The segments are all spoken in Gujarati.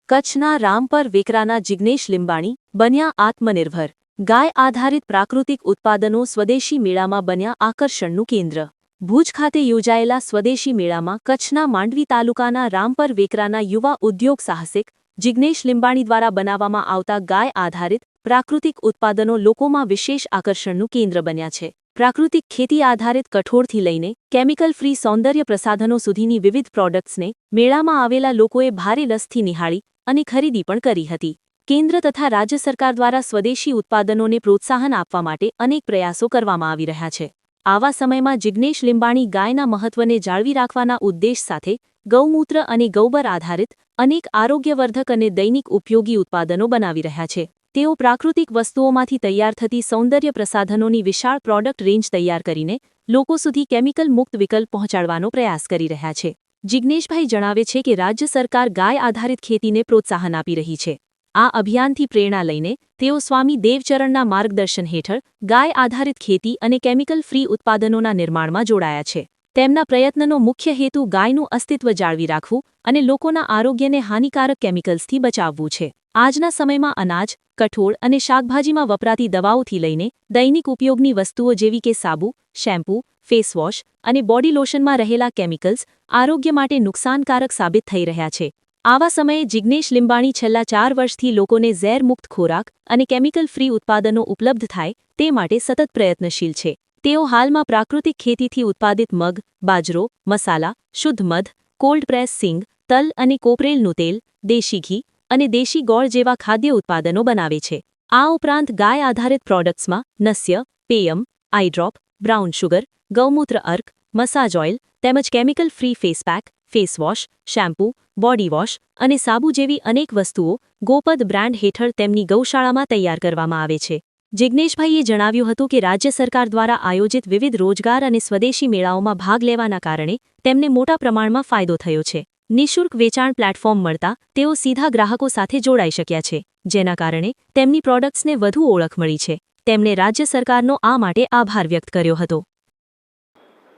કચ્છના રામપર વેકરાના જિગ્નેશ લિંબાણી બન્યા આત્મનિર્ભર. ગાય આધારિત પ્રાકૃતિક ઉત્પાદનો સ્વદેશી મેળામાં બન્યા આકર્ષણનું કેન્દ્ર. ભુજ ખાતે યોજાયેલા સ્વદેશી મેળામાં કચ્છના માંડવી તાલુકાના રામપર વેકરાના યુવા ઉદ્યોગ સાહસિક જિગ્નેશ લિંબાણી દ્વારા બનાવવામાં આવતા ગાય આધારિત પ્રાકૃતિક ઉત્પાદનો લોકોમાં વિશેષ આકર્ષણનું કેન્દ્ર બન્યા છે. પ્રાકૃતિક ખેતી આધારિત કઠોળથી લઈને કેમિકલ ફ્રી સૌંદર્ય પ્રસાધનો સુધીની વિવિધ પ્રોડક્ટ્સને મેળામાં આવેલા લોકોએ ભારે રસથી નિહાળી અને ખરીદી પણ કરી હતી. કેન્દ્ર તથા રાજ્ય સરકાર દ્વારા સ્વદેશી ઉત્પાદનોને પ્રોત્સાહન આપવા માટે અનેક પ્રયાસો કરવામાં આવી રહ્યા છે. આવા સમયમાં જિગ્નેશ લિંબાણી ગાયના મહત્વને જાળવી રાખવાના ઉદ્દેશ સાથે ગૌમૂત્ર અને ગૌબર આધારિત અનેક આરોગ્યવર્ધક અને દૈનિક ઉપયોગી ઉત્પાદનો બનાવી રહ્યા છે. તેઓ પ્રાકૃતિક વસ્તુઓમાંથી તૈયાર થતી સૌંદર્ય પ્રસાધનોની વિશાળ પ્રોડક્ટ રેન્જ તૈયાર કરીને લોકો સુધી કેમિકલ મુક્ત વિકલ્પ પહોંચાડવાનો પ્રયાસ કરી રહ્યા છે. જિગ્નેશભાઈ જણાવે છે કે રાજ્ય સરકાર ગાય આધારિત ખેતીને પ્રોત્સાહન આપી રહી છે. આ અભિયાનથી પ્રેરણા લઈને તેઓ સ્વામી દેવચરણના માર્ગદર્શન હેઠળ ગાય આધારિત ખેતી અને કેમિકલ ફ્રી ઉત્પાદનોના નિર્માણમાં જોડાયા છે. તેમના પ્રયત્નનો મુખ્ય હેતુ ગાયનું અસ્તિત્વ જાળવી રાખવું અને લોકોના આરોગ્યને હાનિકારક કેમિકલ્સથી બચાવવું છે. આજના સમયમાં અનાજ, કઠોળ અને શાકભાજીમાં વપરાતી દવાઓથી લઈને દૈનિક ઉપયોગની વસ્તુઓ જેવી કે સાબુ, શેમ્પૂ, ફેસ વોશ અને બોડી લોશનમાં રહેલા કેમિકલ્સ આરોગ્ય માટે નુકસાનકારક સાબિત થઈ રહ્યા છે. આવા સમયે જિગ્નેશ લિંબાણી છેલ્લા 4 વર્ષથી લોકોને ઝેરમુક્ત ખોરાક અને કેમિકલ ફ્રી ઉત્પાદનો ઉપલબ્ધ થાય તે માટે સતત પ્રયત્નશીલ છે. તેઓ હાલમાં પ્રાકૃતિક ખેતીથી ઉત્પાદિત મગ, બાજરો, મસાલા, શુદ્ધ મધ, કોલ્ડ પ્રેસ સિંગ, તલ અને કોપરેલનું તેલ, દેશી ઘી અને દેશી ગોળ જેવા ખાદ્ય ઉત્પાદનો બનાવે છે. આ ઉપરાંત ગાય આધારિત પ્રોડક્ટ્સમાં નસ્ય, પેયમ, આઈ ડ્રોપ, બ્રાઉન શુગર, ગૌમૂત્ર અર્ક, મસાજ ઓઇલ તેમજ chemical free face pack, face wash, shampoo, body wash અને સાબુ જેવી અનેક વસ્તુઓ ગોપદ બ્રાન્ડ હેઠળ તેમની ગૌશાળામાં તૈયાર કરવામાં આવે છે. જિગ્નેશભાઈએ જણાવ્યું હતું કે રાજ્ય સરકાર દ્વારા આયોજિત વિવિધ રોજગાર અને સ્વદેશી મેળાઓમાં ભાગ લેવાના કારણે તેમને મોટા પ્રમાણમાં ફાયદો થયો છે. નિઃશુલ્ક વેચાણ પ્લેટફોર્મ મળતા તેઓ સીધા ગ્રાહકો સાથે જોડાઈ શક્યા છે, જેના કારણે તેમની પ્રોડક્ટ્સને વધુ ઓળખ મળી છે. તેમણે રાજ્ય સરકારનો આ માટે આભાર વ્યક્ત કર્યો હતો.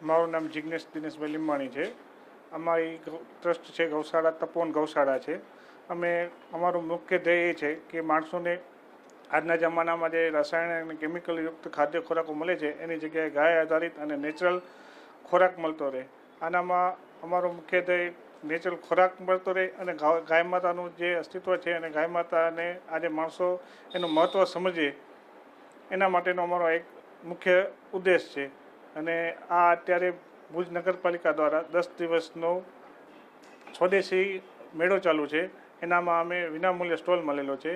મારું નામ જિગ્નેશ દિનેશભાઈ લીંબાણી છે. અમારી ટ્રસ્ટ છે ગૌશાળા તપોવન ગૌશાળા છે. અમે અમારું મુખ્ય ધ્યેય એ છે કે માણસોને આજના જમાનામાં જે રાસાયણિક અને કેમિકલયુક્ત ખાદ્ય ખોરાકો મળે છે એની જગ્યાએ ગાય આધારિત અને નેચરલ ખોરાક મળતો રહે. આનામાં અમારો મુખ્ય ધ્યેય નેચરલ ખોરાક મળતો રહે અને ગાય માતાનું જે અસ્તિત્વ છે અને ગાય માતાને આજે માણસો એનું મહત્ત્વ સમજે એના માટેનો અમારો એક મુખ્ય ઉદ્દેશ છે. અને આ અત્યારે ભુજ નગરપાલિકા દ્વારા 10 દિવસનો સ્વદેશી મેળો ચાલુ છે. એનામાં અમે વિનામૂલ્યે સ્ટોલ મળેલો છે.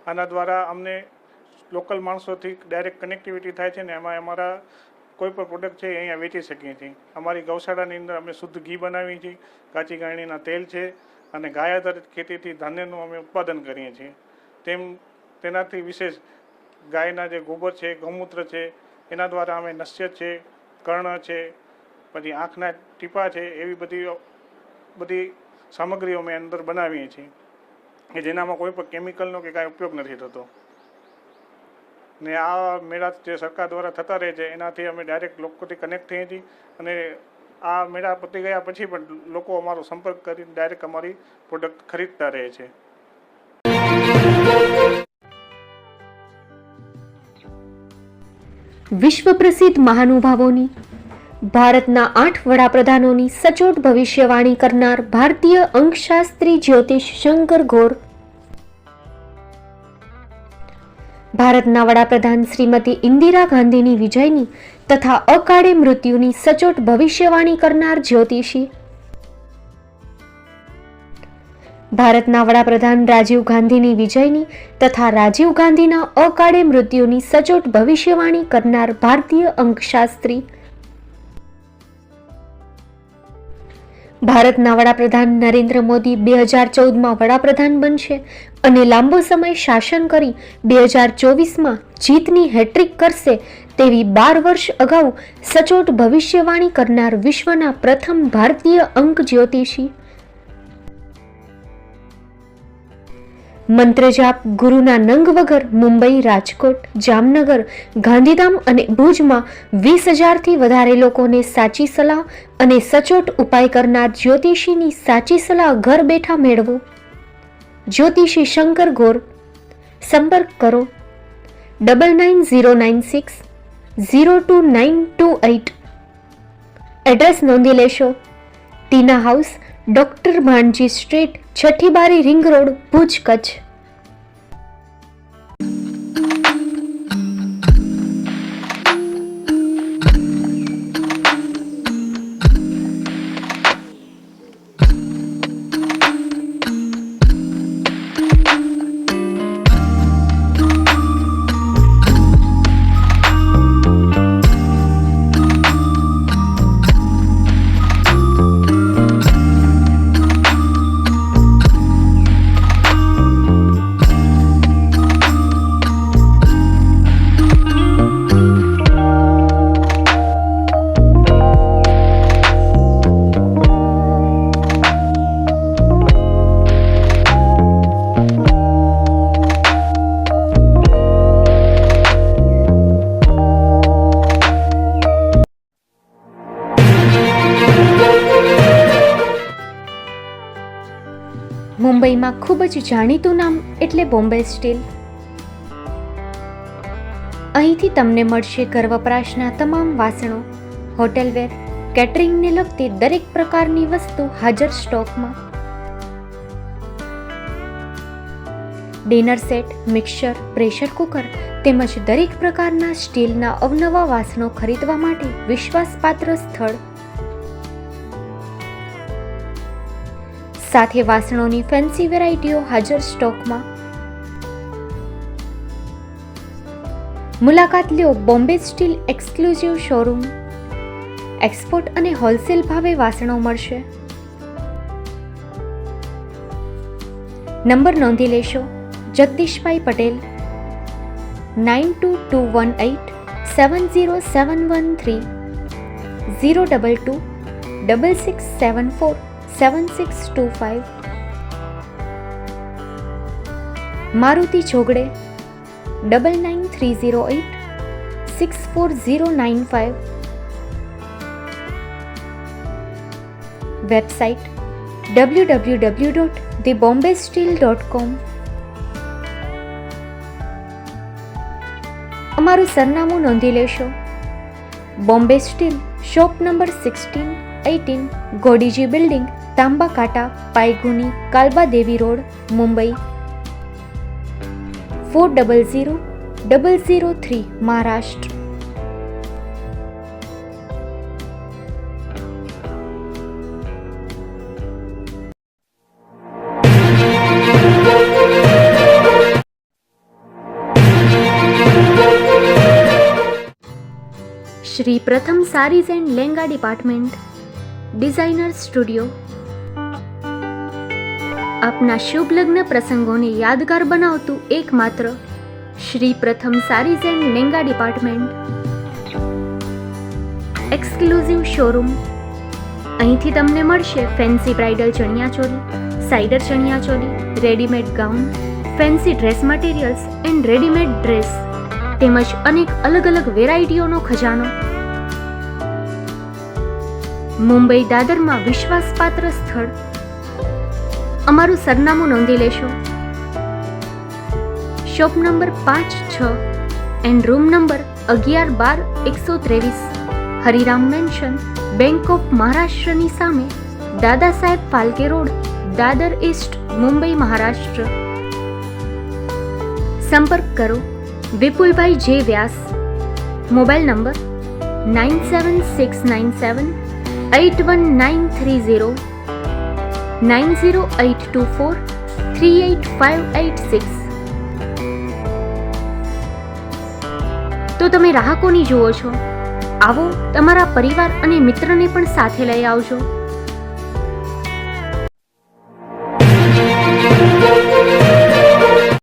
આના દ્વારા અમને લોકલ માણસોથી ડાયરેક્ટ કનેક્ટિવિટી થાય છે ને એમાં અમારા કોઈ પણ પ્રોડક્ટ છે એ અહીંયા વેચી શકીએ છીએ. અમારી ગૌશાળાની અંદર અમે શુદ્ધ ઘી બનાવીએ છીએ, કાચી ગાયણીના તેલ છે અને ગાય આધારિત ખેતીથી ધાન્યનું અમે ઉત્પાદન કરીએ છીએ. તેનાથી વિશેષ ગાયના જે ગોબર છે, ગૌમૂત્ર છે, એના દ્વારા અમે નસ્ય છે, કર્ણ છે, પછી આંખના ટીપા છે, એવી બધી સામગ્રીઓ અમે અંદર બનાવીએ છીએ કે જેનામાં કોઈ પણ કેમિકલનો કે કાંઈ ઉપયોગ નથી થતો. ને આ મેળા જે સરકાર દ્વારા થતા રહે છે એનાથી અમે ડાયરેક્ટ લોકોથી કનેક્ટ થઈએ છીએ અને આ મેળા પતી ગયા પછી પણ લોકો અમારો સંપર્ક કરીને ડાયરેક્ટ અમારી પ્રોડક્ટ ખરીદતા રહે છે. વિશ્વ પ્રસિદ્ધ મહાનુભાવોની ભારતના 8 વડાપ્રધાનોની સચોટ ભવિષ્યવાણી કરનાર ભારતીય અંકશાસ્ત્રી જ્યોતિષ શંકર ઘોર, ભારતના વડાપ્રધાન શ્રીમતી ઇન્દિરા ગાંધીની વિજયની તથા અકાળે મૃત્યુની સચોટ ભવિષ્યવાણી કરનાર જ્યોતિષી, ભારતના વડાપ્રધાન રાજીવ ગાંધીની વિજયની તથા રાજીવ ગાંધીના અકાળે મૃત્યુની સચોટ ભવિષ્યવાણી કરનાર ભારતીય અંકશાસ્ત્રી, ભારતના વડાપ્રધાન નરેન્દ્ર મોદી 2014માં વડાપ્રધાન બનશે અને લાંબો સમય શાસન કરી 2024માં જીતની હેટ્રિક કરશે તેવી 12 વર્ષ અગાઉ સચોટ ભવિષ્યવાણી કરનાર વિશ્વના પ્રથમ ભારતીય અંક જ્યોતિષી, મંત્રજાપ ગુરુના નંગ વગર મુંબઈ, રાજકોટ, જામનગર, ગાંધીધામ અને ભુજમાં 20,000થી વધારે લોકોને સાચી સલાહ અને સચોટ ઉપાય કરનાર જ્યોતિષીની સાચી સલાહ ઘર બેઠા મેળવો. જ્યોતિષી શંકર ગોર. સંપર્ક કરો 9909602928. એડ્રેસ નોંધી લેશો. ટીના હાઉસ, ડોક્ટર ભાણજી સ્ટ્રીટ, છઠ્ઠી બારી, રિંગ રોડ, ભુજ, કચ્છ. મુંબઈમાં ખૂબ જ જાણીતું નામ એટલે બોમ્બે સ્ટીલ. અહીંથી તમને મળશે ઘર વપરાશના તમામ વાસણો, હોટેલવેર, કેટરિંગને લગતી દરેક પ્રકારની વસ્તુ હાજર સ્ટોકમાં. Dinner set, mixer, pressure cooker તેમજ દરેક પ્રકારના સ્ટીલના અવનવા વાસણો ખરીદવા માટે વિશ્વાસપાત્ર સ્થળ. સાથે વાસણોની ફેન્સી વેરાયટીઓ હાજર સ્ટોકમાં. મુલાકાત લ્યો Bombay steel exclusive showroom. Export અને હોલસેલ ભાવે વાસણો મળશે. નંબર નોંધી લેશો. જગદીશભાઈ પટેલ 9221870713 022 6674 7625. મારુતિ જોગડે 9930864095. Website www.thebombasteel.com. અમારું સરનામું નોંધી લેશો. Bombay steel, shop number 16-18, Godiji building, Tamba Kanta, Pydhonie, Kalbadevi road, Mumbai 400003, Maharashtra. Shri Pratham sarees and lehenga department, designer studio. આપના શુભ લગ્ન પ્રસંગોને યાદગાર બનાવતું એકમાત્ર Shri Pratham sarees and lehenga department. Exclusive showroom. અહીંથી તમને મળશે fancy bridal chaniya choli, cider chaniya choli, readymade gown, fancy dress materials and readymade dress તેમજ અનેક અલગ અલગ વેરાયટીઓનો ખજાનો. મુંબઈ દાદરમાં વિશ્વાસપાત્ર સ્થળ. અમારું સરનામું નોંધી લેશો. Shop number 5-6 and room number 11-12-123, Hariram mansion, bank of મહારાષ્ટ્રની સામે, દાદા સાહેબ ફાલ્કે રોડ, દાદર ઈસ્ટ, મુંબઈ, મહારાષ્ટ્ર. સંપર્ક કરો વિપુલભાઈ જે વ્યાસ. Mobile number 9769781930, 9082438586. તો તમે રાહ કોની જુઓ છો? આવો, તમારા પરિવાર અને મિત્રને પણ સાથે લઈ આવજો.